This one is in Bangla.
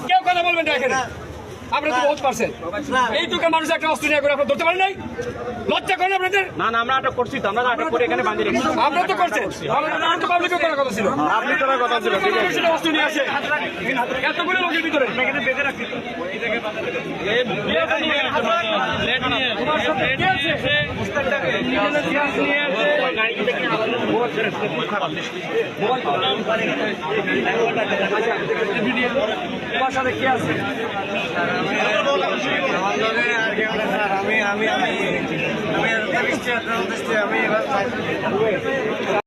কেউ কথা বলবেন না এখানে। আপনারা তো বহুত পারছেন, এইটুকু মানুষ একটা অস্ত্র নিয়ে করে আপনারা ধরতে পারেন নাই? লজ্জা করেন আপনাদের? না না, আমরা আটক করছি তো, আমরা আটক করে এখানে বাঁধি রেখেছি। আপনারা তো করছেন, আমাদের তো পাবলিকের করার কথা ছিল। আপনি করার কথা ছিল, ঠিক আছে। সেটা অস্ত্র নিয়ে আসে এতগুলো লোকের ভিতরে এখানে বেঁধে রাখছি। তোমার সাথে কি আছে? আমি